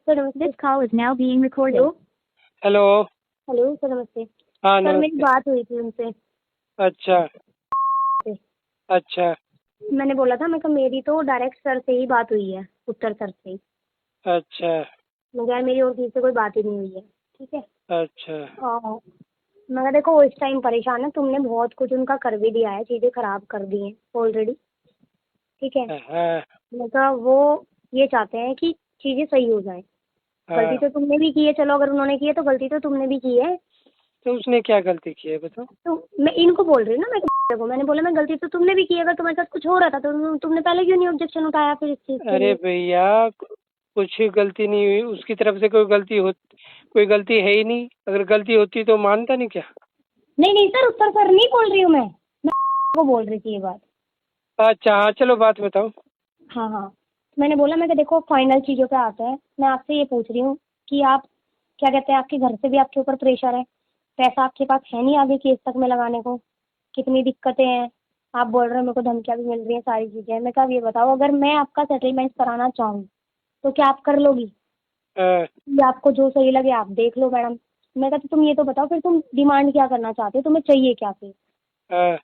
Sir नमस्ते। This call is now being recorded. Hello. Hello hello sir नमस्ते। हाँ sir मेरी नमस्ते। बात हुई थी उनसे। अच्छा से। अच्छा मैंने बोला था मैं कहा मेरी तो डायरेक्ट सर से ही बात हुई है, उत्तर सर से ही। अच्छा मैं यार मेरी और किसी से कोई बात ही नहीं हुई है। ठीक है। अच्छा और मैं कहा देखो वो इस टाइम परेशान है, तुमने बहुत कुछ उनका कर भी दिया है, चीज़ें खराब कर दी हैं ऑलरेडी। ठीक है। हाँ मैं कहा वो ये चाहते हैं कि चीज़ें सही हो जाए। गलती हाँ। तो तुमने भी की है, चलो अगर उन्होंने की है तो गलती तो तुमने भी की है। तो उसने क्या गलती की है बताओ? तो मैं इनको बोल रही हूँ ना, मैं को मैंने बोला मैं गलती तो तुमने भी की है, अगर तुम्हारे साथ कुछ हो रहा था तो तुमने पहले क्यों नहीं ऑब्जेक्शन उठाया फिर इस चीज़ के अरे लिए। भैया कुछ गलती नहीं हुई उसकी तरफ से, कोई गलती है ही नहीं। अगर गलती होती तो मानता नहीं क्या? नहीं नहीं सर, उत्तर सर नहीं बोल रही हूँ मैं को बोल रही थी ये बात। अच्छा हाँ चलो बात बताओ। हाँ हाँ। मैंने बोला मैं कि देखो फाइनल चीज़ों पे आते हैं, मैं आपसे ये पूछ रही हूँ कि आप क्या कहते हैं, आपके घर से भी आपके ऊपर प्रेशर है, पैसा आपके पास है नहीं आगे केस तक में लगाने को, कितनी दिक्कतें हैं, आप बोल रहे हो मेरे को धमकियाँ भी मिल रही हैं, सारी चीज़ें हैं। मैं कहा ये बताओ अगर मैं आपका सेटलमेंट कराना चाहूँ तो क्या आप कर लोगी? हाँ, या आपको जो सही लगे आप देख लो मैडम। मैं कहती तुम ये तो बताओ फिर तुम डिमांड क्या करना चाहते हो, तुम्हें चाहिए क्या फिर? हाँ,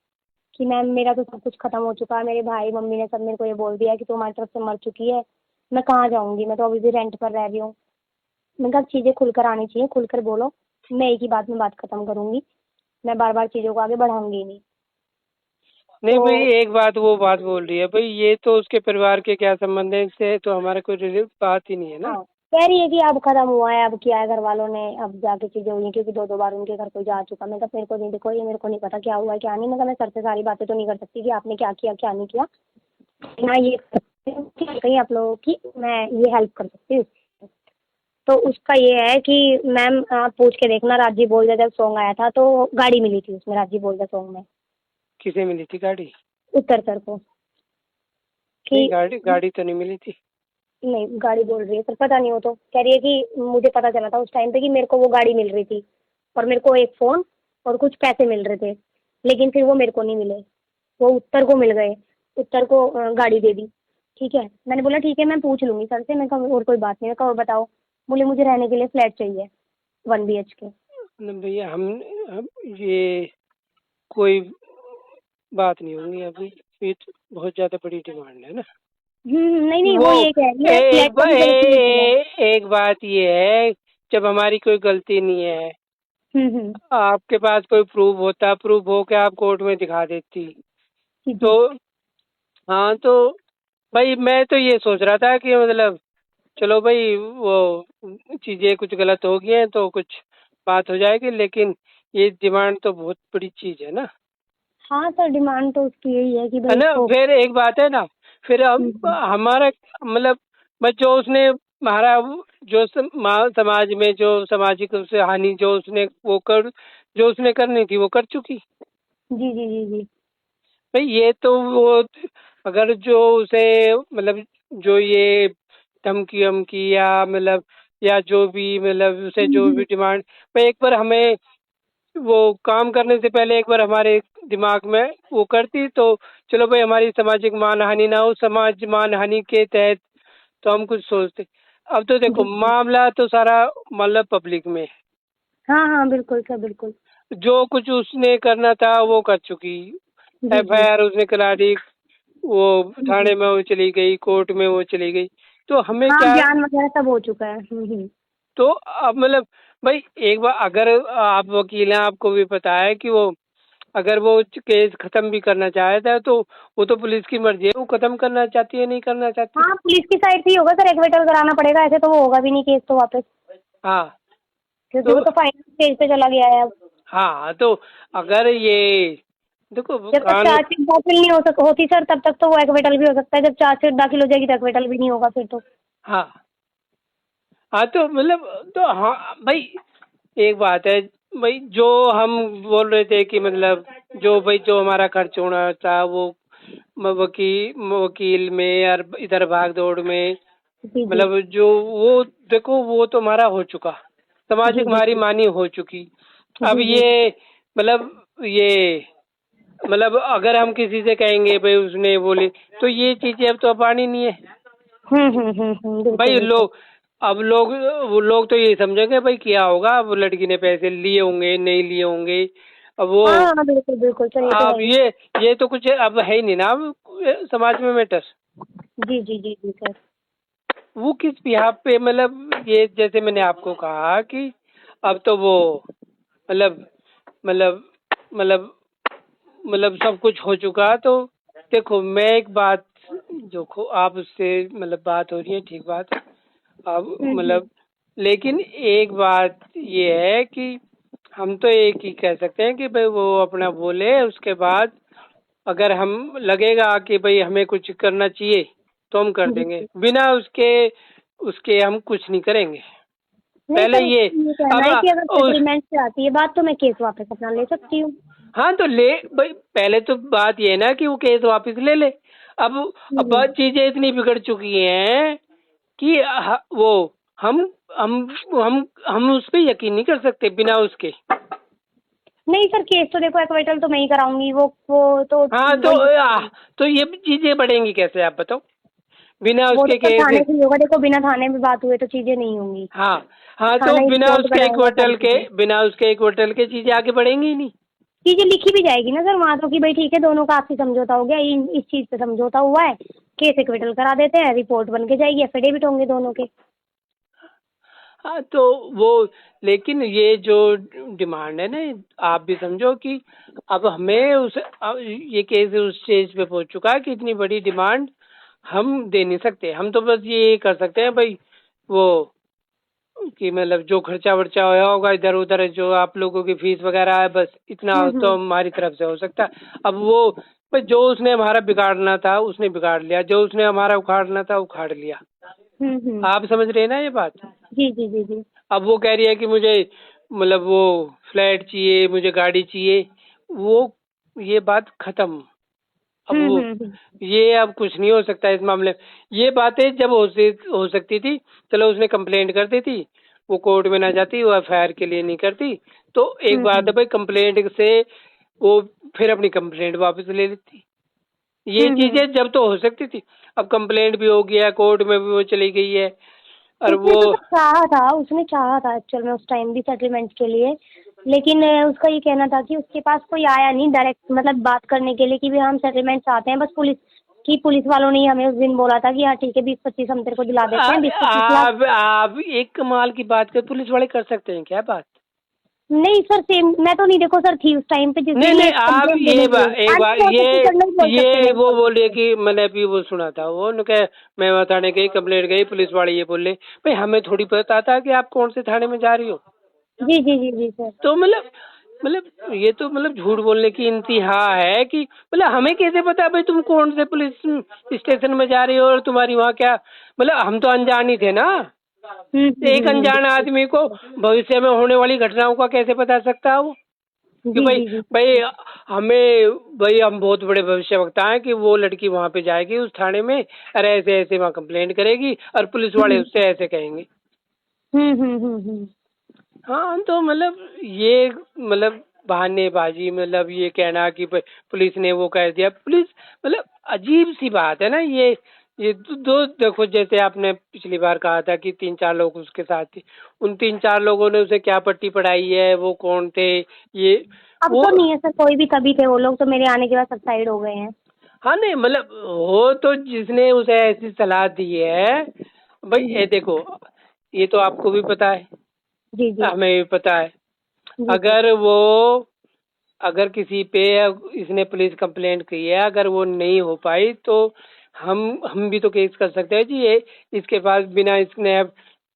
कि मैम मेरा तो सब कुछ खत्म हो चुका है, मेरे भाई मम्मी ने सब मेरे को ये बोल दिया कि तुम्हारी तरफ से मर चुकी है, मैं कहाँ जाऊँगी, मैं तो अभी भी रेंट पर रह रही हूँ। मैंने कहा चीज़ें खुलकर आनी चाहिए, खुलकर बोलो, मैं एक ही बात में बात खत्म करूँगी, मैं बार बार चीज़ों को आगे बढ़ाऊंगी ही नहीं। नहीं तो भाई एक बात वो बात बोल रही है भाई, ये तो उसके परिवार के क्या संबंध है, इससे तो हमारा कोई बात ही नहीं है ना। हाँ, कह रही है कि अब खत्म हुआ है, अब किया है घर वालों ने, अब जाके चीज़ें हुई हैं, क्योंकि दो दो बार उनके घर कोई जा चुका। मैं कहा मेरे को नहीं, देखो ये मेरे को नहीं पता क्या हुआ है क्या नहीं। मैं कहा मैं सर से सारी बातें तो नहीं कर सकती कि आपने क्या किया क्या नहीं किया, ना ये कर सकती हूँ कि कहीं आप लोगों की मैं ये हेल्प कर सकती हूँ। तो उसका ये है कि मैम आप पूछ के देखना, राजी बोल दे जब सॉन्ग आया था तो गाड़ी मिली थी उसमें, राजी बोल दे सॉन्ग में किसे मिली थी गाड़ी? उत्तर सर को नहीं कि गाड़ी गाड़ी तो नहीं मिली थी। नहीं गाड़ी बोल रही है सर, पता नहीं, हो तो कह रही है कि मुझे पता चला था उस टाइम पे कि मेरे को वो गाड़ी मिल रही थी और मेरे को एक फ़ोन और कुछ पैसे मिल रहे थे, लेकिन फिर वो मेरे को नहीं मिले, वो उत्तर को मिल गए, उत्तर को गाड़ी दे दी। ठीक है। मैंने बोला ठीक है मैं पूछ लूँगी सर से। मैं कहा और कोई बात नहीं। मैं कहा और बताओ। बोले मुझे रहने के लिए फ्लैट चाहिए 1 BHK। न भैया हम ये कोई बात नहीं होंगी अभी, ये तो बहुत ज्यादा बड़ी डिमांड है ना। नहीं नहीं, वो वो ये कह रही है एक फ्लैट तो मुझे चाहिए पूरा। एक बात ये है, जब हमारी कोई गलती नहीं है, हम्म। आपके पास कोई प्रूफ होता, प्रूफ हो के आप कोर्ट में दिखा देती जी तो। जी हाँ तो भाई मैं तो ये सोच रहा था कि मतलब चलो भाई वो चीजें कुछ गलत हो गई हैं तो कुछ बात हो जाएगी, लेकिन ये डिमांड तो बहुत बड़ी चीज है ना। हाँ सर, डिमांड तो उसकी यही है कि है भाई ना, इसको। फिर एक बात है ना, फिर हम हम्म। हमारा मतलब बस जो उसने हमारा जो समाज में जो सामाजिक रूप से हानि जो उसने वो कर जो उसने करनी थी वो कर चुकी। जी जी जी जी। भाई ये तो वो अगर जो उसे मतलब जो ये धमकी वमकी या मतलब या जो भी मतलब उसे जो हम्म। भी डिमांड, भाई एक बार हमें वो काम करने से पहले एक बार हमारे दिमाग में वो करती तो चलो भाई हमारी सामाजिक मानहानि ना हो, समाज मानहानि के तहत तो हम कुछ सोचते। अब तो देखो जी जी। मामला तो सारा मतलब पब्लिक में है। हाँ हाँ बिल्कुल सर बिल्कुल। जो कुछ उसने करना था वो कर चुकी, जी जी। एफआईआर उसने करा दी, वो थाने में वो चली गई, कोर्ट में वो चली गई, तो हमें हाँ क्या? बयान वगैरह सब हो चुका है। तो अब मतलब भाई एक बार अगर आप वकील हैं आपको भी पता है कि वो अगर वो केस खत्म भी करना चाहता है तो वो तो पुलिस की मर्जी है, वो खत्म करना चाहती है नहीं करना चाहती। हाँ पुलिस की साइड से ही होगा सर, एक्विटल कराना पड़ेगा, ऐसे तो वो होगा भी नहीं केस तो वापस, हाँ क्योंकि तो वो तो फाइनल स्टेज पे चला गया है अब। हाँ तो अगर ये देखो वो जब तक कानून। चार्जशीट दाखिल नहीं होती सर, तब तक तो वो एक्विटल भी हो सकता है, जब चार्जशीट दाखिल हो जाएगी तो एक्विटल भी नहीं होगा फिर तो। हाँ हाँ तो मतलब तो हाँ भाई एक बात है भाई, जो हम बोल रहे थे कि मतलब जो भाई जो हमारा खर्च होना था वो वकील में यार इधर भाग दौड़ में, जी जी मतलब जो वो देखो वो तो हमारा हो चुका, जी सामाजिक जी हमारी मानी हो चुकी। अब जी जी। ये मतलब ये मतलब अगर हम किसी से कहेंगे भाई उसने बोली तो ये चीजें अब तो अब आनी नहीं है। बिल्कुल भाई बिल्कुल। लोग अब वो लोग तो ये समझेंगे भाई क्या होगा, अब लड़की ने पैसे लिए होंगे नहीं लिए होंगे। अब वो हाँ हाँ बिल्कुल बिल्कुल सर, ये तो है अब ही। ये तो कुछ अब है ही नहीं ना अब समाज में मैटर। जी जी जी जी सर। वो किस बिहाफ पे, मतलब ये जैसे मैंने आपको कहा कि अब तो वो मतलब मतलब मतलब मतलब सब कुछ हो चुका। तो देखो मैं एक बात, जो आप उससे मतलब बात हो रही है ठीक बात है। अब हम्म। मतलब लेकिन एक बात ये है कि हम तो एक ही कह सकते हैं कि भाई वो अपना बोले, उसके बाद अगर हम लगेगा कि भाई हमें कुछ करना चाहिए तो हम कर जी देंगे, जी। बिना उसके उसके हम कुछ नहीं करेंगे। नहीं पहले सर, ये ये कहना अब है कि अगर उस सेटलमेंट से आती है बात तो मैं केस वापस अपना ले सकती हूँ। हाँ तो ले भाई, पहले तो बात ये है ना कि वो केस वापस ले ले। अब बात हम्म। चीजें इतनी बिगड़ चुकी हैं कि वो हम हम हम उस पर यकीन नहीं कर सकते बिना उसके। नहीं सर, केस तो देखो एक्विटल तो मैं ही कराऊंगी, वो तो हाँ तो वही। तो ये चीजें बढ़ेंगी कैसे आप बताओ, बिना वो तो उसके सर थाने केस। से ही होगा, देखो बिना थाने में बात हुए तो चीजें नहीं होंगी। हाँ हाँ, तो थाना ही रिपोर्ट कराएगा सारी चीजें। बिना उसके एक होटल के चीजें आगे बढ़ेंगी ही नहीं। चीजें लिखी भी जाएगी ना सर वहाँ तो, कि भाई ठीक है दोनों का आपसी समझौता हो गया, इस चीज पे समझौता हुआ है, केस एक्विटल करा देते हैं, रिपोर्ट बन के जाएगी, एफिडेविट होंगे दोनों के। हाँ तो वो, लेकिन ये जो डिमांड है ना, आप भी समझो कि अब हमें अब ये केस उस स्टेज पे पहुंच चुका है कि इतनी बड़ी डिमांड हम दे नहीं सकते। हम तो बस ये कर सकते हैं भाई वो कि मतलब जो खर्चा वर्चा होया होगा इधर उधर, जो आप लोगों की फीस वगैरह है, बस इतना तो हम्म। हमारी तरफ से हो सकता है। अब वो भाई जो उसने हमारा बिगाड़ना था उसने बिगाड़ लिया, जो उसने हमारा उखाड़ना था उखाड़ लिया। हम्म। आप समझ रहे हैं ना ये बात। जी जी जी जी। अब वो कह रही है कि मुझे मतलब वो फ्लैट चाहिए, मुझे गाड़ी चाहिए, वो ये बात खत्म। अब वो हम्म। ये अब कुछ नहीं हो सकता इस मामले में। ये बातें जब हो सकती थी, चलो उसने कंप्लेंट कर दी थी, वो कोर्ट में ना जाती, वो एफआईआर के लिए नहीं करती, तो एक बात है हम्म। भाई कंप्लेंट से वो फिर अपनी कंप्लेंट वापस ले लेती। ये हम्म। चीजें जब तो हो सकती थी। अब कंप्लेंट भी हो गया, कोर्ट में भी वो चली गई है। और उसने वो तो सर चाहा था एक्चुअल में उस टाइम भी सेटलमेंट के लिए, लेकिन उसका ये कहना था कि उसके पास कोई आया नहीं डायरेक्ट, मतलब बात करने के लिए कि भी हम सेटलमेंट चाहते हैं, बस पुलिस वालों ने ही हमें उस दिन बोला था कि हाँ ठीक है 20-25 हम तेरे को दिला देते हैं, 20-25 लाख। आप एक कमाल की बात कर, पुलिस वाले कर सकते हैं क्या बात। नहीं सर, सेम मैं तो नहीं, देखो सर थी उस टाइम पे जिस नहीं दिन ये नहीं, आप कंप्लेंट देने गई। एक आज बार भी हो सकती सर, नहीं बोल सकते ये नहीं वो बोल बोल रही है सकते। कि मैंने अभी वो सुना था, वो न कहे मैं वहाँ थाने गई, कंप्लेंट गई, पुलिस वाले ये बोले भाई हमें थोड़ी पता था कि आप कौन से थाने में जा रही हो। जी जी जी जी सर। तो मतलब ये तो मतलब झूठ बोलने की इंतहा है कि मतलब हमें कैसे पता भाई तुम कौन से पुलिस स्टेशन में जा रही हो और तुम्हारी वहाँ क्या, मतलब हम तो अनजान ही थे ना। एक अनजान बिल्कुल आदमी को भविष्य में होने वाली घटनाओं का कैसे बता सकता है वो, कि जी भाई जी जी भाई हमें भाई हम बहुत बड़े भविष्यवक्ता हैं कि वो लड़की वहां पे जाएगी उस थाने में, अरे ऐसे ऐसे वहाँ कंप्लेंट करेगी और पुलिस वाले हम्म उससे ऐसे कहेंगे। हम्म। हाँ तो मतलब ये मतलब बहानेबाजी, मतलब ये कहना कि भाई पुलिस ने वो कह दिया, पुलिस मतलब अजीब सी बात है ना ये दो देखो, जैसे आपने पिछली बार कहा था कि 3-4 लोग उसके साथ थे, उन 3-4 लोगों ने उसे क्या पट्टी पढ़ाई है, वो कौन थे ये अब वो। तो नहीं है सर, कोई भी तभी थे वो लोग, तो मेरे आने के बाद सबसाइड हो गए हैं। हाँ नहीं मतलब हो तो जिसने उसे ऐसी सलाह दी है भाई, ये देखो ये तो आपको भी पता है, जी जी हमें भी पता है। जी सर। अगर वो अगर किसी पे इसने पुलिस कंप्लेंट की है, अगर वो नहीं हो पाई तो हम भी तो केस कर सकते हैं जी, ये इसके पास बिना इसने,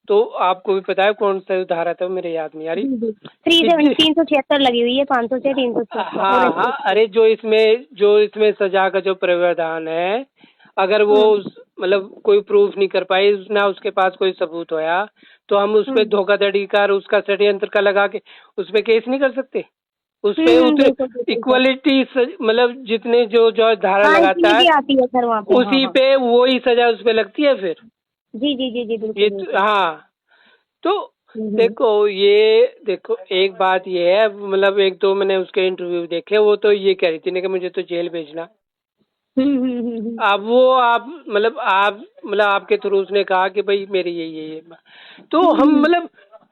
तो आपको भी पता है कौन सा धारा था, मेरे याद नहीं आ रही जी जी कि 376 लगी हुई है, 500 से 376 और हाँ हाँ, अरे जो इसमें सजा का जो प्रावधान है, अगर वो हम्म मतलब कोई प्रूफ नहीं कर पाई, ना उसके पास कोई सबूत होया, तो हम उस पे हम्म धोखाधड़ी का और उसका षड्यंत्र का लगा के उस पे केस नहीं कर सकते। उस पे उतने बिल्कुल बिल्कुल सर। इक्वलिटी मतलब जितने जो जो धारा हाँ लगाता है इक्विटी आती है सर वहाँ पे, हाँ उसी हाँ। पे वही सजा उस पे लगती है फिर। जी जी जी जी ये बिल्कुल बिल्कुल। हाँ तो हम्म। देखो ये देखो एक बात ये है, मतलब एक दो मैंने उसके इंटरव्यू देखे, वो तो ये कह रही थी ना कि मुझे तो जेल भेजना। अब वो आप मतलब आपके थ्रू उसने कहा कि भाई मेरी ये तो हम मतलब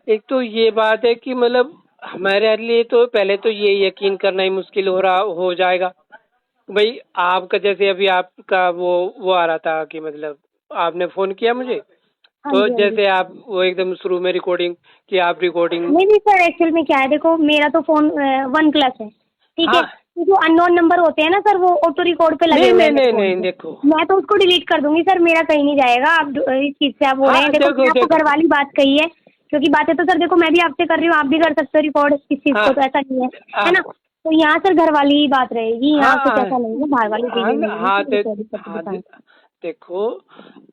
एक तो ये बात है कि मतलब हमारे लिए तो पहले तो ये यकीन करना ही मुश्किल हो जाएगा भाई। आपका जैसे अभी आपका वो आ रहा था कि मतलब आपने फोन किया मुझे, हाँ तो जी, हाँ जी। जैसे आप वो एकदम शुरू में रिकॉर्डिंग कि आप रिकॉर्डिंग। नहीं नहीं सर, एक्चुअल में क्या है, देखो मेरा तो फोन वन प्लस है, ठीक है। हाँ, तो जो अननोन नंबर होते हैं ना सर, वो ऑटो रिकॉर्ड पे लगे नहीं हुए हैं नहीं मेरे नहीं फोन नहीं, पे। देखो। मैं तो उसको डिलीट कर दूंगी सर, मेरा कहीं नहीं जाएगा। आप इस चीज से आप हो रहे हाँ हैं, देखो देखो मैंने आपको देखो। घर वाली बात कही है, क्योंकि बातें तो सर देखो मैं भी आपसे कर रही हूँ, आप भी कर सकते हो रिकॉर्ड इस चीज हाँ को, तो ऐसा नहीं है हाँ ना। तो यहाँ सर घर वाली ही बात रहेगी, यहाँ कुछ हाँ ऐसा नहीं है, बाहर वाली हाँ चीजें नहीं है हाँ कि रिकॉर्डिंग करके हाँ दिखाएं। देखो,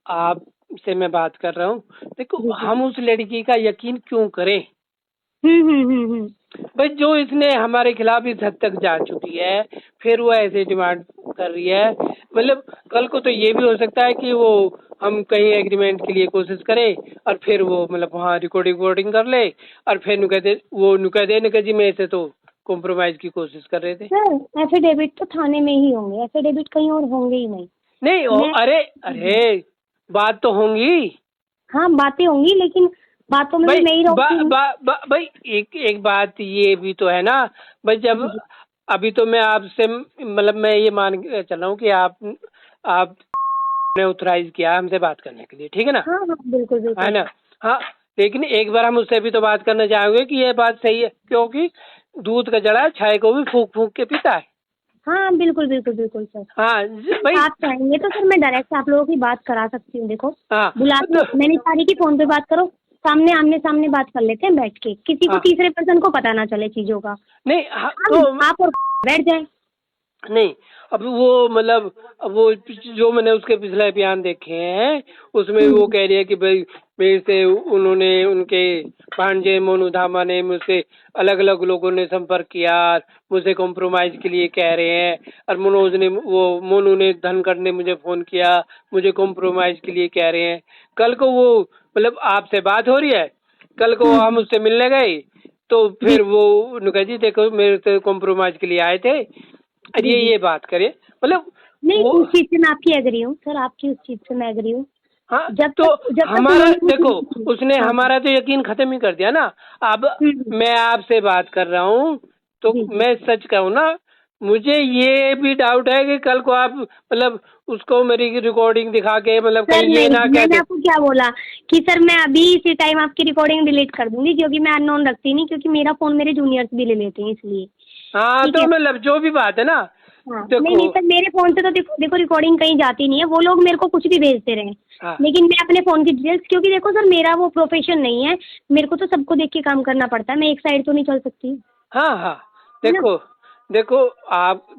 आपसे मैं बात कर रहा हूँ। देखो जी जी। हम उस लड़की का यकीन क्यों करें हम्म। भाई, जो इसने हमारे खिलाफ इस हद तक जा चुकी है, फिर वो ऐसे डिमांड कर रही है। मतलब कल को तो ये भी हो सकता है कि वो हम कहीं एग्रीमेंट के लिए कोशिश करें और फिर वो मतलब वहाँ रिकॉर्डिंग कर ले और फिर नुका दे जी मैं से तो कॉम्प्रोमाइज की कोशिश कर रहे थे। सर एफिडेविट तो थाने में ही होंगे, एफिडेविट कहीं और होंगे ही नहीं। नहीं मैं अरे अरे, बात तो होंगी हाँ बातें होंगी, लेकिन बातों में भी भाई। मैं ही बा, रहूंगी। बा, बा, भाई एक एक बात ये भी तो है ना भाई। जब जी जी। अभी तो मैं आपसे मतलब मैं ये मान के चल रहा हूँ कि आपने ऑथराइज किया हमसे बात करने के लिए, ठीक है ना? हाँ हाँ बिल्कुल है बिल्कुल। ना? हाँ, लेकिन एक बार हम उससे भी तो बात करना चाहेंगे कि ये बात सही है, क्योंकि दूध का जड़ा छाय को भी फूंक फूंक के पीता है। हाँ बिल्कुल बिल्कुल बिल्कुल सर। हाँ भाई। आप चाहेंगे तो सर मैं डायरेक्ट आप लोगों की बात करा सकती हूँ, देखो हाँ बुला के, तो मैंने सारी की फोन पे बात करो, सामने आमने सामने बात कर लेते हैं बैठ के, किसी को हाँ तीसरे पर्सन को पता ना चले चीजों का। नहीं हाँ हम तो आप और बैठ जाए। नहीं, अब वो मतलब अब वो जो मैंने उसके पिछले बयान देखे हैं उसमें वो हम्म। कह रही है कि भाई मेरे से उन्होंने उनके भांजे मोनू धामा ने मुझसे अलग अलग लोगों ने संपर्क किया, मुझे कॉम्प्रोमाइज के लिए कह रहे हैं। और मोनू ने धनखड़ ने मुझे फोन किया, मुझे कॉम्प्रोमाइज के लिए कह रहे हैं। कल को वो मतलब आपसे बात हो रही है, कल को हम हम्म। उससे मिलने गए तो जी फिर वो उन्होंने जी देखो मेरे से कॉम्प्रोमाइज के लिए आए थे और जी जी। ये बात करे मतलब नहीं वो। उस चीज से मैं आपकी एग्री हूँ सर, आपकी उस चीज से मैं एग्री हूँ। हाँ जब तो तक हमारा उन्होंने देखो, मुझे उसने हाँ हाँ। हमारा तो यकीन खत्म ही कर दिया ना। अब हम्म। मैं आपसे बात कर रहा हूँ तो जी जी। मैं सच कहूँ ना, मुझे ये भी डाउट है कि कल को आप मतलब उसको मेरी रिकॉर्डिंग दिखा के मतलब सर कहीं ये नहीं, ना कह मैंने दे। आपको क्या बोला कि सर मैं अभी इसी टाइम आपकी रिकॉर्डिंग डिलीट कर दूंगी, क्योंकि मैं अननोन रखती नहीं, क्योंकि मेरा फोन मेरे जूनियर्स भी ले लेते हैं इसलिए। हाँ ठीक तो है। मतलब जो भी बात है ना, हाँ नहीं देखो। नहीं सर, मेरे फोन से तो देखो देखो रिकॉर्डिंग कहीं जाती नहीं है, वो लोग मेरे को कुछ भी भेजते रहे, हाँ लेकिन मैं अपने फोन की डिटेल्स, क्योंकि देखो सर मेरा वो प्रोफेशन नहीं है, मेरे को तो सबको देख के काम करना पड़ता है, मैं एक साइड तो नहीं चल सकती, हाँ हाँ है ना। देखो देखो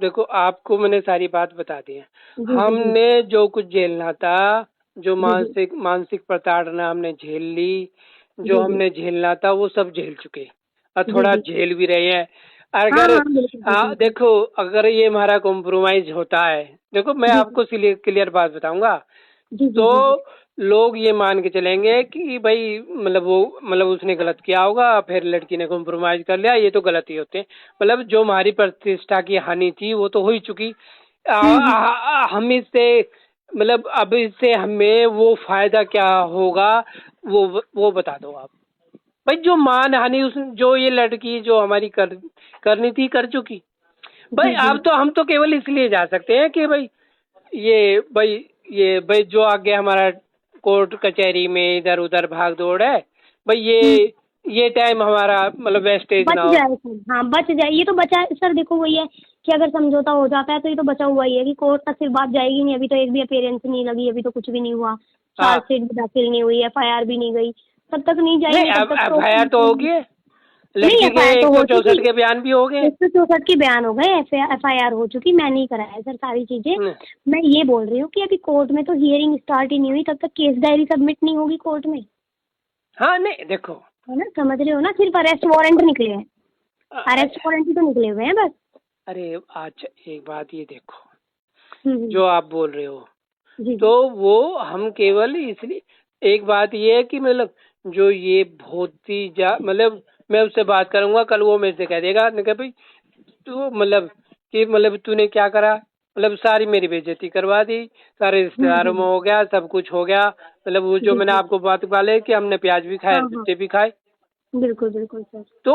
देखो आपको मैंने सारी बात बता दी है। जी जी जी। हमने जो कुछ झेलना था, जो जी जी मानसिक मानसिक प्रताड़ना हमने झेल ली, जो जी जी हमने झेलना था वो सब झेल चुके और जी थोड़ा जी। झेल भी रहे हैं। हाँ अगर हाँ बिल्कुल बिल्कुल सर। देखो अगर ये हमारा कॉम्प्रोमाइज होता है, देखो मैं जी जी आपको क्लियर बात बताऊंगा, जी जी जी जी। तो लोग ये मान के चलेंगे कि भाई मतलब उसने गलत किया होगा, फिर लड़की ने कॉम्प्रोमाइज कर लिया, ये तो गलत ही होते हैं। मतलब जो हमारी प्रतिष्ठा की हानि थी वो तो हो ही चुकी। हम्म। हम इससे मतलब अब इससे हमें वो फायदा क्या होगा, वो बता दो आप। भाई जो मान हानि उस जो ये लड़की जो हमारी करनी थी कर चुकी। भाई जी जी। अब तो हम तो केवल इसलिए जा सकते हैं कि भाई ये भाई जो आगे हमारा कोर्ट कचहरी में इधर उधर भाग दौड़ है, भाई हम्म। ये टाइम हमारा मतलब वेस्टेज बच ना हो। जाए सर, हाँ बच जाए, ये तो बचा है सर, देखो वही है कि अगर समझौता हो जाता है तो ये तो बचा हुआ ही है कि कोर्ट तक सिर्फ बात जाएगी नहीं, अभी तो एक भी अपीयरेंस नहीं लगी, अभी तो कुछ भी नहीं हुआ, हाँ चार्जशीट भी दाखिल नहीं हुई, एफआईआर भी नहीं गई, तब तक नहीं नहीं, जाएगी, तब अब तक तो एफआईआर तो होगी है, नहीं, लड़की के एफआईआर तो हो चुकी, 164 के बयान भी हो गए। 164 की बयान हो गए, एफआईआर हो चुकी, मैं नहीं कराया सर सारी चीजें। हैं। मैं ये बोल रही हूँ कि अभी कोर्ट में तो हियरिंग स्टार्ट ही नहीं हुई, तब तक केस डायरी सबमिट नहीं होगी कोर्ट में, हाँ नहीं देखो है ना, समझ रहे हो ना, सिर्फ अरेस्ट वारंट निकले हैं, अ- अरेस्ट वारंट ही तो निकले हुए हैं बस। अरे आज एक बात ये देखो, हम्म। जो आप बोल रहे हो जी तो जी वो हम केवल इसलिए, एक बात ये है कि मतलब जो ये बहुत ही मतलब मैं उससे बात करूंगा, कल वो मेरे से कह देगा, मैं कहा भाई तू मतलब कि मतलब तूने क्या करा, मतलब सारी मेरी बेइज्जती करवा दी, सारे रिश्तेदारों में हो गया, सब कुछ हो गया। मतलब वो जो मैंने बिल्कुल। आपको बात वाले कि हमने प्याज भी खाए, हाँ, हाँ। मिर्ची भी खाए। बिल्कुल, बिल्कुल सर। तो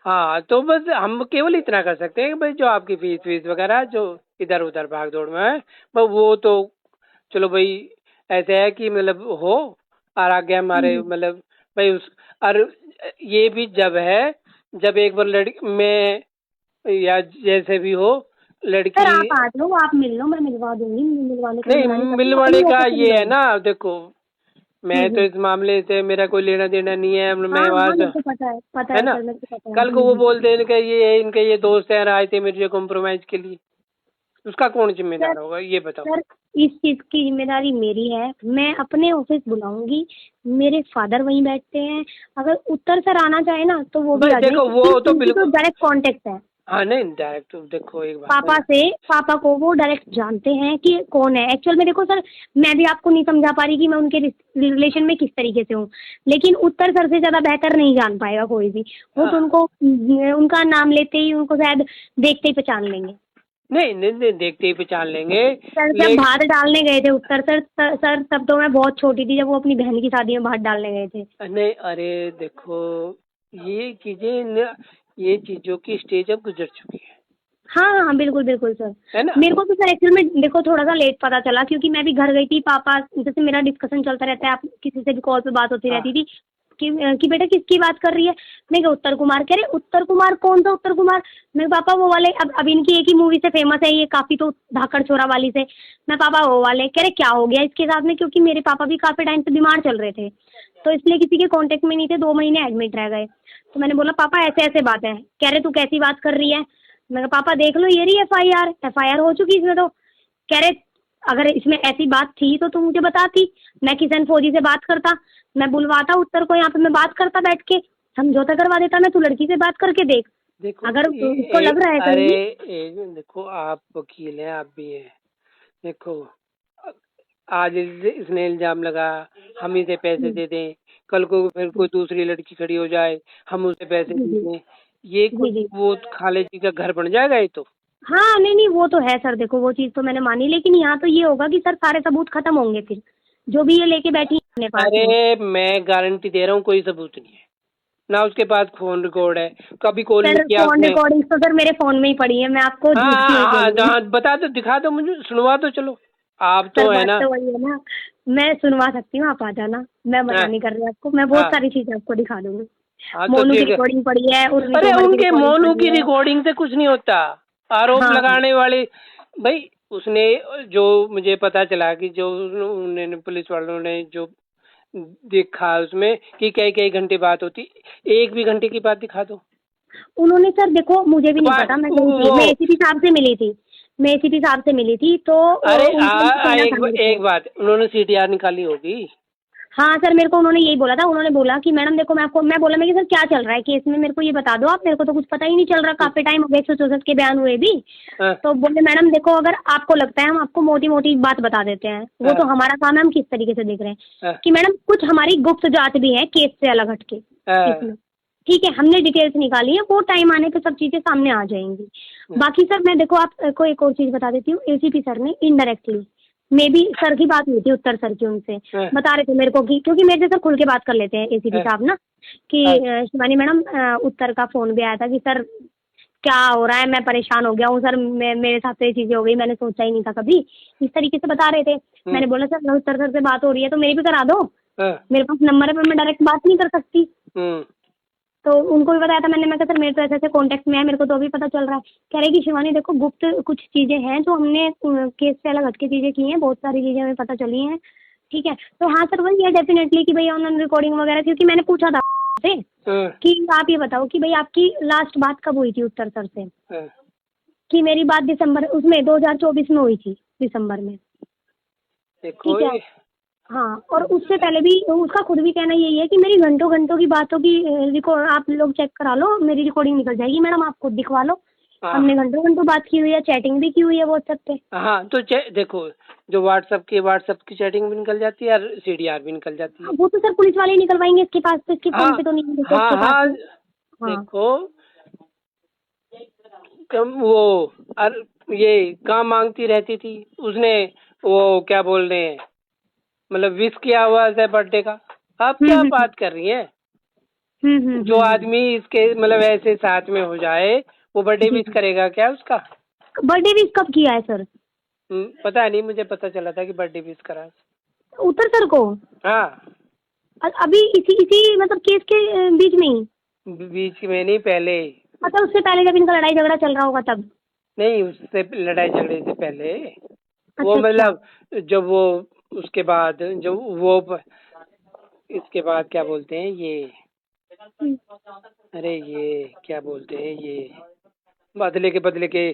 हाँ, तो बस हम केवल इतना कर सकते हैं कि भाई जो आपकी फीस वगैरह जो इधर उधर भाग दौड़ में है, पर वो तो चलो भाई ऐसे है कि मतलब हो और आगे हमारे हुँ। मतलब भाई उस और ये भी जब है जब एक बार लड़की में या जैसे भी हो सर लड़की। आप आ जाओ, आप मिल लो, मैं मिलवा दूँगी, मिलवाने के लिए नहीं, मना नहीं कर रही, मिलवाने अपनी का ऑफ़िस मिल ये है जाओ। ना, देखो हुँ, मैं तो हुँ। इस मामले से मेरा कोई लेना देना नहीं है, हाँ, मैं वहां हाँ, से, मेरे को पता है है ना। सर, मेरे को पता है। कल को वो बोलते हैं इनके ये दोस्त हैं आए थे मेरे कॉम्प्रोमाइज के लिए, उसका कौन सर जिम्मेदार होगा ये बताओ। सर इस चीज़ की ज़िम्मेदारी मेरी है, मैं अपने ऑफ़िस बुलाऊँगी, मेरे फ़ादर वहीं बैठते हैं, अगर उत्तर सर आना चाहे ना तो वो भी भाई आ जाए देखो वो क्योंकि तो उनकी तो बिल्कुल, डायरेक्ट कॉन्टैक्ट है। हाँ नहीं डायरेक्ट तो देखो एक बात है पापा ना। से पापा को वो डायरेक्ट जानते हैं कि कौन है। एक्चुअल में देखो सर, मैं भी आपको नहीं समझा पा रही कि मैं उनके रिलेशन में किस तरीके से हूँ, लेकिन उत्तर सर से ज़्यादा बेहतर नहीं जान पाएगा कोई भी। वो तो हाँ, उनको उनका नाम लेते ही उनको शायद देखते ही पहचान लेंगे। नहीं नहीं नहीं, देखते ही पहचान लेंगे। सर जब ले भात डालने गए थे उत्तर सर तब तो मैं बहुत छोटी थी, जब वो अपनी बहन की शादी में भात डालने गए थे। नहीं अरे देखो ये चीजें ये चीजों की स्टेज अब गुजर चुकी हाँ, हाँ, बिल्कुल, बिल्कुल सर। है ना। मेरे को तो सर एक्चुअल में देखो थोड़ा-सा लेट पता चला क्योंकि मैं भी घर गई थी, पापा जैसे मेरा डिस्कशन चलता रहता है, आप किसी से भी कॉल पे बात होती हाँ रहती थी कि बेटा किसकी बात कर रही है? मैं कहा उत्तर कुमार। कह रहे उत्तर कुमार कौन-सा उत्तर कुमार? मैं पापा वो वाले अब इनकी एक ही मूवी से फेमस है ये काफ़ी तो धाकड़ छोरा वाली से। मैं पापा वो वाले। कह रहे क्या हो गया इसके साथ में? क्योंकि मेरे पापा भी काफ़ी टाइम से बीमार चल रहे थे, तो इसलिए किसी के कॉन्टेक्ट में नहीं थे, 2 महीने एडमिट रह गए। तो मैंने बोला पापा ऐसे-ऐसे बात है। कह रहे तू कैसी बात कर रही है? मैंने कहा पापा देख लो ये रही एफआईआर हो चुकी इसमें तो। कह रहे अगर इसमें ऐसी बात थी तो तू मुझे बताती, मैं किशन फौजी से बात करता, मैं बुलवाता उत्तर को यहाँ पे, मैं बात करता बैठ के, समझौता करवा देता मैं, तू लड़की से बात करके देख। देखो अगर उसको लग रहा है अरे कहीं। देखो आप वकील हैं आप भी हैं। देखो आज इसने इल्जाम लगा हम इसे पैसे जी दे दें, कल को फिर कोई दूसरी लड़की खड़ी हो जाए हम उसे पैसे जी दे जी दें, ये जी कुछ जी। वो खाले जी का घर बन जाएगा ये तो। हाँ नहीं नहीं वो तो है सर, देखो वो चीज़ तो मैंने मानी, लेकिन यहाँ तो ये होगा कि सर सारे सबूत खत्म होंगे फिर, जो भी ये लेके बैठी है अपने पास में। अरे मैं गारंटी दे रहा हूँ कोई सबूत नहीं है, ना उसके पास फोन रिकॉर्ड है, कभी कॉल नहीं सर किया फोन उसने। रिकॉर्डिंग्स तो सर मेरे फोन में ही पड़ी है, मैं आपको हाँ झूठ क्यों ही हाँ हाँ बोलूँगी। हाँ, बता दो दिखा दो मुझे सुनवा दो चलो। आप सर तो है बात ना। तो वही है ना, मैं सुनवा सकती हूँ, आप आ जाना, मैं मना हाँ नहीं कर रही आपको, मैं बहुत हाँ सारी चीज़ें आपको दिखा दूँगी। हाँ तो मोनू की ठीक है। रिकॉर्डिंग पड़ी है, उर्मी अरे तोमर की उनके रिकॉर्डिंग मोनू की पड़ी है। रिकॉर्डिंग से कुछ नहीं होता, आरोप हाँ, लगाने वाले भाई उसने जो मुझे पता चला कि जो उन्होंने पुलिस वालों ने जो देखा उसमें कि कई कई घंटे बात होती, एक भी घंटे की बात दिखा दो। उन्होंने सर देखो मुझे भी नहीं पता, मैं गई थी, मैं वो एसीपी साहब से मिली थी, तो अरे उनको मैंने कहना था मेरे एक को। बात उन्होंने सीटीआर निकाली होगी। हाँ सर मेरे को उन्होंने यही बोला था, उन्होंने बोला कि मैडम देखो मैं आपको, मैं बोला मैं कि सर क्या चल रहा है केस में, मेरे को ये बता दो आप, मेरे को तो कुछ पता ही नहीं चल रहा, काफ़ी टाइम हो गया 164 के बयान हुए भी। हाँ, तो बोले मैडम देखो अगर आपको लगता है हम आपको मोटी मोटी बात बता देते हैं, वो हाँ, तो हमारा काम है, हम किस तरीके से देख रहे हैं हाँ, कि मैडम कुछ हमारी गुप्त जांच भी है केस से अलग हटके हाँ, इसमें। ठीक है हमने डिटेल्स निकाली है, वो टाइम आने पे सब चीज़ें सामने आ जाएंगी। हाँ, बाकी सर मैं देखो आपको एक और चीज़ बता देती हूँ, एसीपी सर ने इनडायरेक्टली मे बी सर की बात हुई थी उत्तर सर की उनसे, हाँ, बता रहे थे मेरे को कि क्योंकि मेरे से सर खुल के बात कर लेते हैं एसीपी हाँ, साहब ना, कि हाँ, शिवानी मैडम उत्तर का फ़ोन भी आया था कि सर क्या हो रहा है, मैं परेशान हो गया हूँ सर, मेरे साथ से ये चीज़ें हो गई, मैंने सोचा ही नहीं था कभी, इस तरीके से बता रहे थे। मैंने बोला सर उत्तर सर से बात हो रही है तो मेरी भी करा दो, हाँ, मेरे पास नंबर है पर मैं डायरेक्ट बात नहीं कर सकती। हम्म, तो उनको भी बताया था मैंने, मैं कहा सर मेरे तो ऐसे ऐसे कॉन्टैक्ट में है, मेरे को तो अभी पता चल रहा है। कह रहे कि शिवानी देखो गुप्त कुछ चीज़ें हैं जो हमने केस से अलग हटके चीज़ें की हैं, बहुत सारी चीज़ें हमें पता चली हैं। ठीक है तो हाँ सर वही है डेफिनेटली कि भाई ऑनलाइन रिकॉर्डिंग वगैरह, क्योंकि मैंने पूछा था से हाँ, कि आप ये बताओ कि भाई आपकी लास्ट बात कब हुई थी उत्तर सर से, हाँ। कि मेरी बात दिसंबर उसमें 2024 में हुई थी, दिसंबर में। देखो ठीक है हाँ, और उससे पहले भी उसका खुद भी कहना यही है कि मेरी घंटों घंटों की बातों की रिकॉर्ड आप लोग चेक करा लो, मेरी रिकॉर्डिंग निकल जाएगी मैडम, आप खुद दिखवा लो, हाँ हमने घंटों घंटों बात की हुई है, चैटिंग भी की हुई है व्हाट्सएप पे। हाँ तो देखो जो व्हाट्सएप की चैटिंग भी निकल जाती है और सीडीआर भी निकल जाती है। वो तो सर पुलिस वाले ही निकलवाएंगे, इसके पास तो, इसके हाँ फोन पे तो नहीं है, देखो हाँ इसके पास हाँ तो। हाँ देखो कम वो और ये काम मांगती रहती थी। उसने वो क्या बोल रहे हैं, मतलब विश किया हुआ है बर्थडे का। आप क्या हम्म बात कर रही हैं? हम्म जो आदमी इसके मतलब ऐसे साथ में हो जाए वो बर्थडे जी विश करेगा क्या उसका? बर्थडे विश कब किया है सर? पता नहीं, मुझे पता चला था कि बर्थडे विश करा। उत्तर सर को? हाँ, अभी इसी इसी मतलब केस के बीच में ही? बीच में नहीं, पहले। अच्छा उससे पहले जब इनका लड़ाई झगड़ा चल रहा होगा तब? नहीं, उससे लड़ाई झगड़े से पहले। वो अच्छा अच्छा। मतलब जब वो उसके बाद जो वो इसके बाद क्या बोलते हैं ये, हम्म, अरे ये क्या बोलते हैं ये, बदले के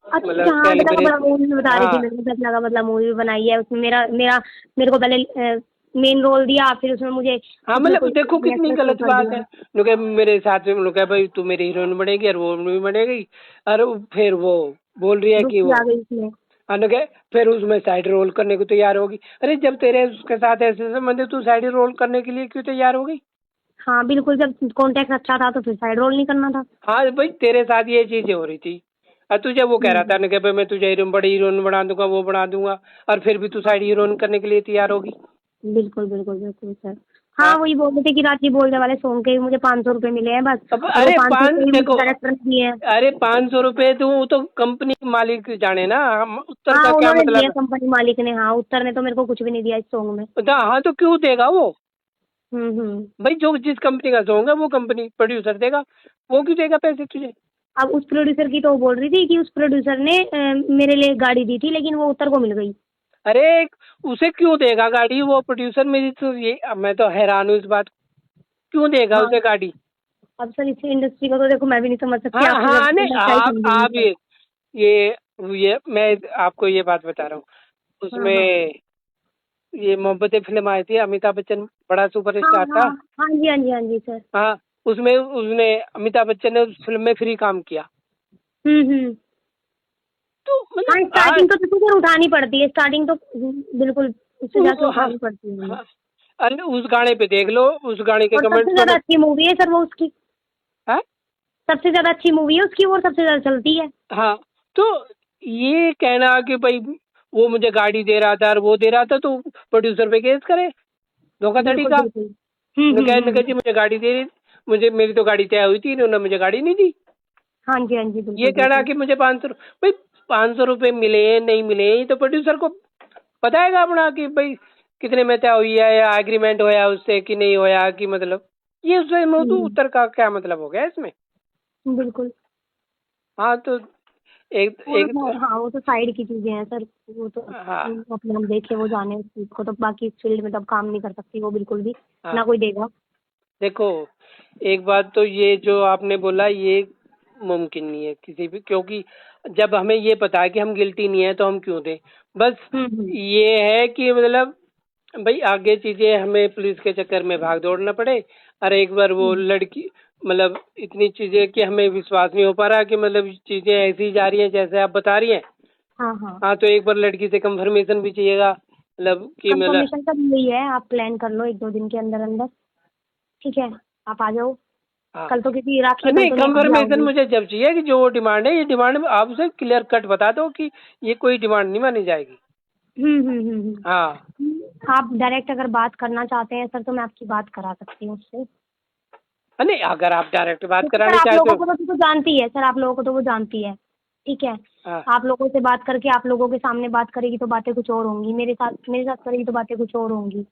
अच्छा मतलब हाँ बता बड़ा सेलिब्रेट। मूवी बता रही थी हाँ मेरे को, सपना का बदला मूवी बनाई है उसमें मेरा मेरा मेरे को पहले मेन रोल दिया, फिर उसमें मुझे हाँ, उसमें मतलब कोई देखो कितनी एक्ट्रेस को गलत कर बात है। दिया। लोग कहे मेरे साथ में, लोग कहे भाई तू मेरी हीरोइन बनेगी और वो भी बनेगी, और फिर वो बोल रही है कि दूसरी वो, आ गई इसमें। अनुगे फिर उसमें साइड रोल करने को तैयार होगी। अरे जब तेरे उसके साथ ऐसे संबंध है, तू साइड रोल करने के लिए क्यों तैयार होगी? हाँ बिल्कुल, जब कॉन्टेक्ट अच्छा था तो फिर साइड रोल नहीं करना था। हाँ भाई, तेरे साथ ये चीजें हो रही थी और तुझे वो कह रहा था ना कि भाई मैं तुझे हीरोइन, बड़ी हीरोइन बना दूंगा, वो बना दूंगा, और फिर भी तू साइड हीरोइन करने के लिए तैयार होगी। बिल्कुल बिल्कुल बिल्कुल सर। हाँ हाँ, वही बोल रहे थे कि रात्रि बोलने वाले सॉन्ग के मुझे 500 रुपये मिले हैं बस, अब और वो अरे 500 पाँच रुपये ही मुझे देखो, डायरेक्टर ने दिए हैं। अरे 500 रुपए तो वो तो कंपनी के मालिक जाने ना, हम उत्तर हाँ का क्या उन्होंने दिया मतलब कंपनी मालिक ने, हाँ उत्तर ने तो मेरे को कुछ भी नहीं दिया इस सॉन्ग में। है? हाँ तो क्यों देगा वो? हम्म। भाई जो जिस कंपनी का सॉन्ग है वो कंपनी प्रोड्यूसर देगा, वो क्यों देगा पैसे तुझे? अब उस प्रोड्यूसर की तो वो बोल रही थी कि उस प्रोड्यूसर ने मेरे लिए गाड़ी दी थी लेकिन वो उत्तर को मिल गई। अरे उसे क्यों देगा गाड़ी वो प्रोड्यूसर? मेरी तो ये, अब मैं तो हैरान हूँ इस बात, क्यों देगा हाँ उसे गाड़ी? अब सर इस इंडस्ट्री को तो देखो मैं भी नहीं समझ सकती, हाँ आप तो हाँ, जब नहीं सच्चाई समझेंगे आप सर। ये मैं आपको ये बात बता रहा हूँ। हाँ हाँ उसमें ये मोहब्बतें फिल्म आई थी, अमिताभ बच्चन बड़ा हाँ सुपरस्टार हाँ था। हाँ जी सर। हाँ, उसमें उसने अमिताभ बच्चन ने उस फिल्म में फ्री काम किया। हम्म। तो मतलब हाँ आज स्टार्टिंग तो देखो सर उठानी पड़ती है, स्टार्टिंग तो बिल्कुल उससे जाके हाँ उठानी पड़ती है। हाँ, अरे उस गाने पे देख लो, उस गाने के और सबसे कमेंट्स ज्यादा मैंने। अच्छी मूवी है सर वो उसकी, हाँ सबसे ज्यादा अच्छी मूवी है उसकी, वो सबसे ज्यादा चलती है। हाँ, तो ये कहना कि भाई वो मुझे गाड़ी दे रहा था और वो दे रहा था, तो प्रोड्यूसर पे केस करे धोखाधड़ी बिल्कुल का। बिल्कुल। उन्होंने कहा जी मुझे गाड़ी दे रही, मुझे मेरी तो गाड़ी तय हुई थी, इन्होंने मुझे गाड़ी नहीं दी। हाँ जी ये बिल्कुल कहना बिल्कुल। कि मुझे 500, भाई 500 रुपये मिले नहीं मिले ये तो प्रोड्यूसर को बताएगा अपना कि भाई कितने में तय हुई है, या एग्रीमेंट होया उससे कि नहीं होया, कि मतलब ये उसमें मौजूद हम्म, उत्तर का क्या मतलब हो गया इसमें? बिल्कुल। हाँ तो एक वो एक तो हाँ वो तो साइड की चीजें हैं सर, वो तो हाँ अपने हम देखे वो जाने उस चीज को, तो बाकी इस फील्ड में तो अब काम नहीं कर सकती वो बिल्कुल भी, हाँ, ना कोई देगा। देखो एक बात तो ये जो आपने बोला ये मुमकिन नहीं है किसी भी, क्योंकि जब हमें ये पता है कि हम गिल्टी नहीं है तो हम क्यों दें? बस हम्म। ये है कि मतलब भाई आगे चीजें हमें पुलिस के चक्कर में भाग दौड़ना पड़े, और एक बार वो हम्म, लड़की मतलब इतनी चीजें कि हमें विश्वास नहीं हो पा रहा कि मतलब चीजें ऐसी जा रही हैं जैसे आप बता रही हैं। हाँ हाँ। हाँ तो एक बार लड़की से कंफर्मेशन भी चाहिएगा, मतलब कि मतलब। कंफर्मेशन का यही है, आप प्लान कर लो 1-2 दिन के अंदर अंदर, ठीक है? आप आ जाओ, हाँ, कल तो किसी राखी है, कल नहीं तो नहीं आप भी कंफर्मेशन आओगे। मुझे जब चाहिए कि जो डिमांड है, ये डिमांड आप उसे क्लियर कट बता दो कि ये कोई डिमांड नहीं मानी जाएगी। हाँ, आप डायरेक्ट अगर बात करना चाहते हैं सर तो मैं आपकी बात करा सकती हूँ उससे। नहीं अगर आप डायरेक्ट बात देखो सर करानी आप चाहते लोगों हो। को तो जानती है सर, आप लोगों को तो वो जानती है, ठीक है? हाँ, आप लोगों से बात करके आप लोगों के सामने बात करेगी तो बातें कुछ और होंगी, मेरे साथ करेगी तो बातें कुछ और होंगी।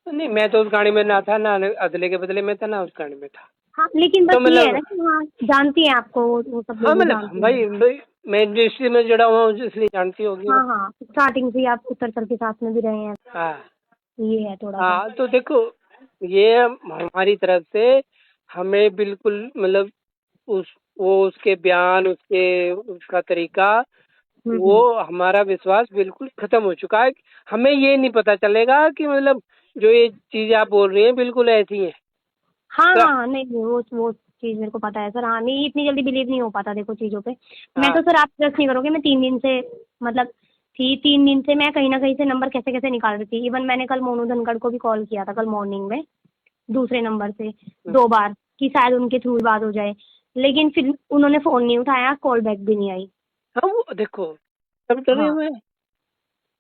नहीं मैं तो उस गाड़ी में ना था, ना अदले के बदले में था, ना उस गाड़ी में था। हाँ लेकिन तो बस ये है मतलब ना कि हाँ जानती है आपको, वो सब हाँ लोग वो मतलब जानते हैं। भाई मैं इंडस्ट्री में जुड़ा हुआ हूँ इसलिए जानती होगी वो। हाँ हाँ स्टार्टिंग से ही आप उत्तर सर के साथ में भी रहे हैं, हाँ ये है थोड़ा सा। हाँ, तो देखो ये हमारी तरफ से हमें बिल्कुल मतलब उस वो उसके बयान, उसके उसका तरीका, वो हम्म। हमारा विश्वास बिल्कुल खत्म हो चुका है। हमें ये नहीं पता चलेगा कि मतलब जो ये चीज आप बोल रही हैं बिल्कुल ऐसी है। हाँ तो हाँ नहीं नहीं, वो चीज़ मेरे को पता है सर, हाँ नहीं इतनी जल्दी बिलीव नहीं हो पाता देखो चीज़ों पे। मैं हाँ तो सर आप ट्रस्ट नहीं करोगे, मैं 3 दिन से मतलब थी 3 दिन से मैं कहीं ना कहीं से नंबर कैसे कैसे निकाल रही थी। इवन मैंने कल मोनू धनखड़ को भी कॉल किया था कल मॉर्निंग में, दूसरे नंबर से 2 बार, कि शायद उनके थ्रू बात हो जाए, लेकिन फिर उन्होंने फ़ोन नहीं उठाया, कॉल बैक भी नहीं आई। हाँ वो देखो सब डरे हाँ हुए हैं।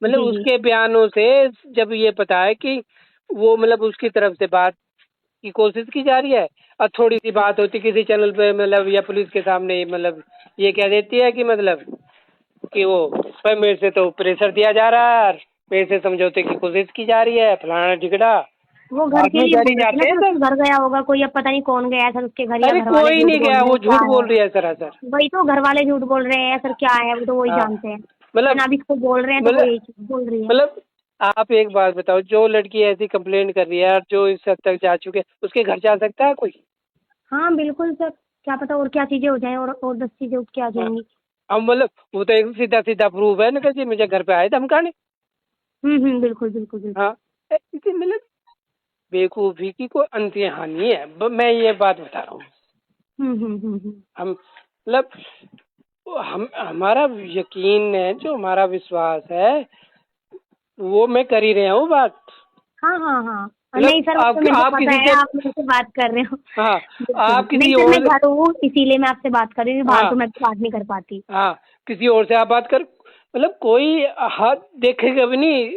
मतलब जी जी। उसके बयानों से जब ये पता है कि वो मतलब उसकी तरफ से बात की कोशिश की जा रही है, और थोड़ी सी बात होती किसी चैनल पे मतलब या पुलिस के सामने मतलब ये कह देती है कि मतलब कि वो भाई मेरे से तो प्रेशर दिया जा रहा है, मेरे से समझौते की कोशिश की जा रही है, फलाना टिकड़ा। वो घर बाद के में लिए डर ही बोल रहे थे ना जाते हैं सर, सर। उसके घर गया होगा कोई, अब पता नहीं कौन गया है सर उसके घर, या अरे घर वाले कोई झूठ नहीं बोल गया, रहे वो हैं क्या झूठ है। बोल रही है सरासर। वही तो, घर वाले झूठ बोल रहे हैं सर, क्या है वो तो वही हाँ जानते हैं। मतलब लेकिन अब इसको बोल रहे हैं तो वो मतलब यही चीज़ बोल रही है। मतलब आप एक बात बताओ, जो लड़की ऐसी कंप्लेंट कर रही है और जो इस हद तक जा चुके हैं, उसके घर जा सकता है कोई? हाँ बिल्कुल सर, क्या पता और क्या चीज़ें हो जाएं, और 10 चीज़ें उठ के आ हाँ, जाएंगी। अब मतलब वो तो एक सीधा सीधा प्रूफ है ना कि जी मुझे घर पे आए धमकाने। बिल्कुल बिल्कुल बिल्कुल। हाँ मतलब बेवकूफ़ी की कोई अंतहानि नहीं है। मैं ये बात बता रहा हूँ। हम्म। हम मतलब हम हमारा यकीन है, जो हमारा विश्वास है वो मैं कर ही रहा हूँ बात। हाँ। मतलब नहीं सर, वो तो मेरे को आप पता किसी है, से आप मेरे से बात कर रहे हो। हाँ बिल्कुल आप नहीं किसी सर, मैं और घर हूँ इसीलिए मैं आपसे बात कर रही हूँ, बाहर हाँ तो मैं बात नहीं कर पाती। हाँ किसी और से आप बात कर मतलब कोई हाथ देखेगा भी नहीं।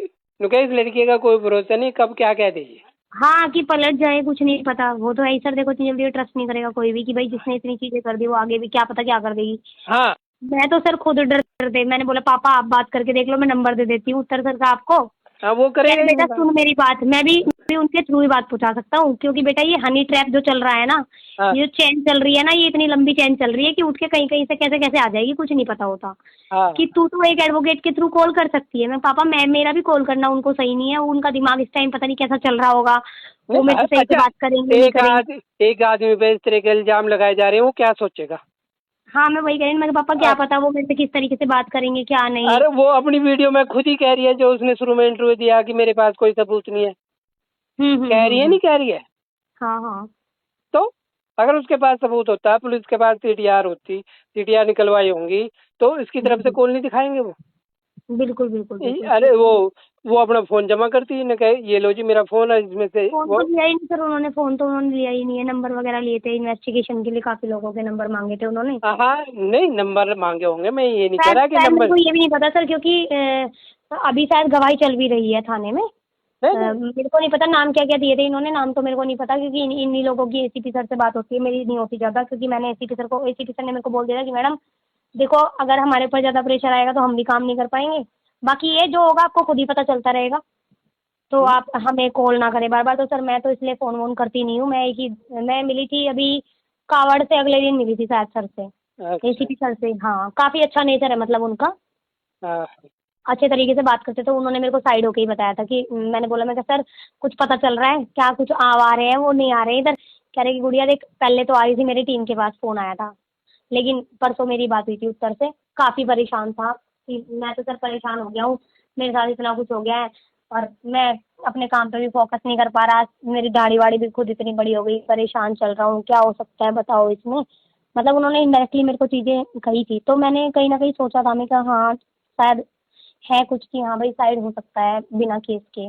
नुका इस लड़की का कोई भरोसा नहीं, कब क्या कह दीजिए। हाँ कि पलट जाए, कुछ नहीं पता, वो तो है ही सर। देखो इतनी जल्दी ट्रस्ट नहीं करेगा कोई भी कि भाई जिसने इतनी चीजें कर दी वो आगे भी क्या पता क्या कर देगी। हाँ मैं तो सर खुद डर डरते, मैंने बोला पापा आप बात करके देख लो, मैं नंबर दे देती हूँ उत्तर सर का आपको। हाँ वो कह करेगा रहे ही बेटा होगा। सुन मेरी बात, मैं भी उनके थ्रू ही बात पहुंचा सकता हूँ, क्योंकि बेटा ये हनी ट्रैप जो चल रहा है ना, हाँ ये जो चेन चल रही है ना, ये इतनी लंबी चेन चल रही है कि उठ के कहीं कहीं से कैसे कैसे आ जाएगी, कुछ नहीं पता होता। हाँ कि तू तो एक एडवोकेट के थ्रू कॉल कर सकती है। मैं पापा, मैं मेरा भी कॉल करना उनको सही नहीं है, उनका दिमाग इस टाइम पता नहीं कैसा चल रहा होगा, वो नहीं मेरे से सही से अच्छा बात करेंगे नहीं करेंगे। एक आदमी पे इस तरह के इल्जाम लगाए जा रहे हैं, वो क्या सोचेगा? हाँ मैं वही कह रही हूँ, मैंने पापा क्या अ- पता वो मेरे से किस तरीके से बात करेंगे क्या नहीं। अरे वो अपनी वीडियो में खुद ही कह रही है, जो उसने शुरू में इंटरव्यू दिया कि मेरे पास कोई सबूत नहीं है। कह रही है हम्म। नहीं कह रही है? हाँ। तो अगर उसके पास सबूत होता, पुलिस के पास सीडीआर होती, सीडीआर निकलवाई होंगी, तो इसकी तरफ से जी कॉल नहीं दिखाएंगे वो? बिल्कुल बिल्कुल बिल्कुल अरे सही। वो अपना फोन जमा करती है ना, कहे ये लो जी मेरा फोन है, इसमें से फोन वो। तो लिया ही नहीं सर उन्होंने, फोन तो उन्होंने लिया ही नहीं है। नंबर वगैरह लिए थे इन्वेस्टिगेशन के लिए, काफी लोगों के नंबर मांगे थे उन्होंने। हाँ नहीं नंबर मांगे होंगे, मैं ये नहीं कह शायद रहा कि शायद मेरे नंबर। को ये भी नहीं पता सर, क्योंकि अभी शायद गवाही चल भी रही है थाने में। नहीं नहीं मेरे को नहीं पता नाम क्या क्या दिए थे इन्होंने, नाम तो मेरे को नहीं पता, क्योंकि इन्हीं लोगों की एसीपी सर से बात होती है, मेरी नहीं होती ज़्यादा, क्योंकि मैंने एसीपी सर ने मेरे को बोल दिया था कि मैडम देखो अगर हमारे ऊपर ज़्यादा प्रेशर आएगा तो हम भी काम नहीं कर पाएंगे, बाकी ये जो होगा आपको खुद ही पता चलता रहेगा, तो आप हमें कॉल ना करें बार बार। तो सर मैं तो इसलिए फ़ोन वोन करती नहीं हूँ। मैं मिली थी अभी कावड़ से, अगले दिन मिली थी शायद सर से, अच्छा एसीपी सर से। हाँ काफ़ी अच्छा नेचर है मतलब उनका, हाँ अच्छे तरीके से बात करते। तो उन्होंने मेरे को साइड होके ही बताया था कि मैंने बोला, मैं कहा सर कुछ पता चल रहा है क्या, कुछ आ रहे हैं वो नहीं आ रहे हैं इधर। कह रहे कि गुड़िया देख, पहले तो आई थी मेरी टीम के पास, फ़ोन आया था, लेकिन परसों मेरी बात हुई थी उत्तर से, काफ़ी परेशान था कि मैं तो सर परेशान हो गया हूँ, मेरे साथ इतना कुछ हो गया है और मैं अपने काम पे भी फोकस नहीं कर पा रहा, मेरी दाढ़ी वाड़ी भी खुद इतनी बड़ी हो गई, परेशान चल रहा हूँ, क्या हो सकता है बताओ इसमें। मतलब उन्होंने इनडायरेक्टली मेरे को चीज़ें कही थी, तो मैंने कहीं ना कहीं सोचा था, मैं कहा हाँ शायद है कुछ कि हाँ भाई साइड हो सकता है बिना केस के।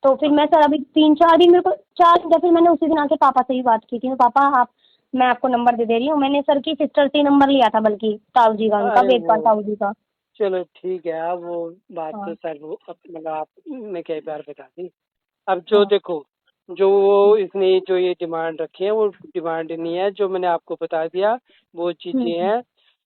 तो फिर मैं सर अभी 3-4 दिन, मेरे को 4 दिन, फिर मैंने उसी दिन आके पापा से भी बात की थी। मैं पापा आप, मैं आपको नंबर दे रही हूँ, मैंने सर की सिस्टर से ही नंबर लिया था, बल्कि ताऊ जी का, उनका अरे वो वेदपाल ताऊ जी का। चलो ठीक है, अब वो बात तो हाँ सर वो मतलब आपने कई बार बता दी। अब जो हाँ देखो, जो वो इसने जो ये डिमांड रखी है वो डिमांड नहीं है, जो मैंने आपको बता दिया वो चीजें हम्म हैं।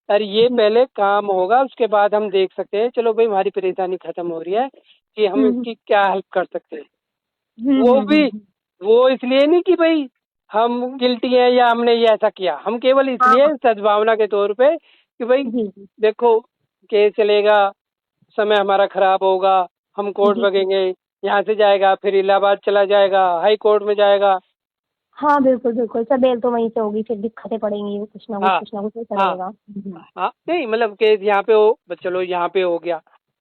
और ये हम्म पहले काम होगा, उसके बाद हम देख सकते हैं, चलो भाई हमारी परेशानी खत्म हो रही है कि हम हम्म इसकी क्या हेल्प कर सकते हैं। वो भी हम्म। वो इसलिए नहीं कि भाई हम गिल्टी हैं या हमने ये ऐसा किया, हम केवल हाँ इसलिए हाँ सद्भावना के तौर पे कि भाई जी देखो केस चलेगा, समय हमारा खराब होगा, हम कोर्ट जी जी। भगेंगे, यहाँ से जाएगा फिर इलाहाबाद चला जाएगा, हाई कोर्ट में जाएगा। हाँ बिल्कुल बिल्कुल सर, बेल तो वहीं से होगी, फिर दिक्कतें पड़ेंगी, हाँ कुछ ना कुछ होता हाँ रहेगा। हाँ नहीं मतलब केस यहाँ पे हो, चलो यहाँ पे हो गया,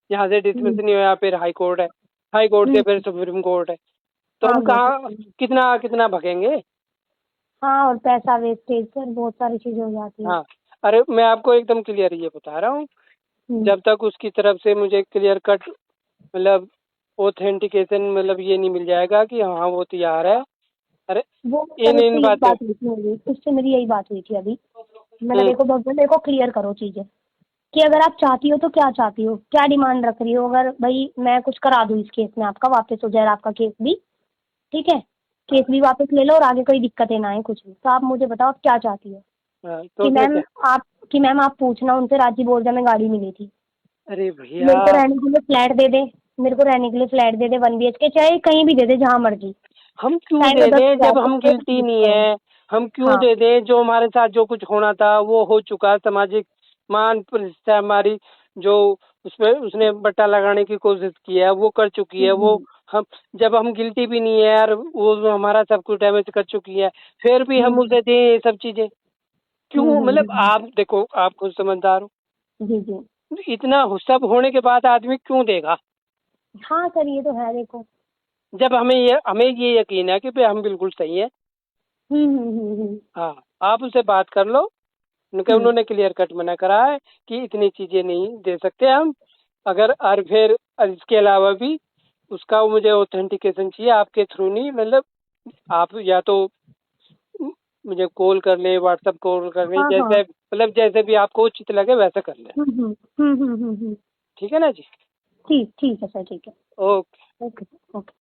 यहाँ से डिसमिस हम्म नहीं होया, फिर हाई कोर्ट है, हाई कोर्ट से फिर हम्म, सुप्रीम कोर्ट है, तो हाँ हम कहाँ बिल्कुल। कितना कितना भगेंगे। हाँ और पैसा वेस्टेज सर, बहुत सारी चीज़ें हो जाती है। हाँ अरे मैं आपको एकदम क्लियर ये बता रहा हूँ, हम्म जब तक उसकी तरफ से मुझे क्लियर कट मतलब ऑथेंटिकेशन मतलब ये नहीं मिल जाएगा कि हाँ वो तैयार है। अरे वो सर इन उससे इन यही बातों बात हुई थी मेरी, उससे मेरी यही बात हुई थी अभी। मैंने हम्म देखो भगवान, देखो क्लियर करो चीजें। कि अगर आप चाहती हो तो क्या चाहती हो, क्या डिमांड रख रही हो। अगर भाई मैं कुछ करा दूँ इस केस में, आपका वापस हो जाए आपका केस भी, ठीक है, केस भी वापस ले लो और आगे कोई दिक्कतें ना आए कुछ भी, तो आप मुझे बताओ आप क्या चाहती हो। हाँ, तो कि उसमें मैम क्या? आप कि मैम आप पूछना उनसे, राजी बोल मैं गाड़ी मिली थी। अरे मेरे को भैया, रहने के लिए फ्लैट दे दे, मेरे को रहने के लिए फ्लैट दे दे 1 BHK, चाहे कहीं भी दे दे जहाँ मर्जी, हम क्यों चाहे दे वो 10 दें जब फ्लैट हम हो गिल्टी नहीं करोड़। है? हम क्यों हाँ। दे दें? जो हमारे साथ जो कुछ होना था वो हो चुका। सामाजिक मान प्रतिष्ठा हमारी जो उसमें उसने बट्टा लगाने की कोशिश की है वो कर चुकी है। वो हम्म हम जब हम गिल्टी भी नहीं है यार, वो जो हमारा सब कुछ डैमेज कर चुकी है, फिर भी हम हम्म उसे दें ये सब चीजें क्यों? मतलब हम्म। आप देखो, आप खुद समझदार हो, जी जी। इतना सब होने के बाद आदमी क्यों देगा? हाँ सर ये तो है देखो। जब हमें ये यकीन है कि भाई हम बिल्कुल सही है। हम्म। हाँ, आप उससे बात कर लो। उनके हम्म उन्होंने क्लियर कट मना करा है कि इतनी चीजें नहीं दे सकते हम। अगर और फिर इसके अलावा भी उसका मुझे ऑथेंटिकेशन चाहिए आपके थ्रू, नहीं मतलब आप या तो मुझे कॉल कर ले, व्हाट्सएप कॉल कर ले, हाँ हाँ। जैसे मतलब जैसे भी आपको उचित लगे वैसा कर ले। हम्म। ठीक है ना जी? ठीक ठीक है सर, ठीक है। ओके। ओके। ओके।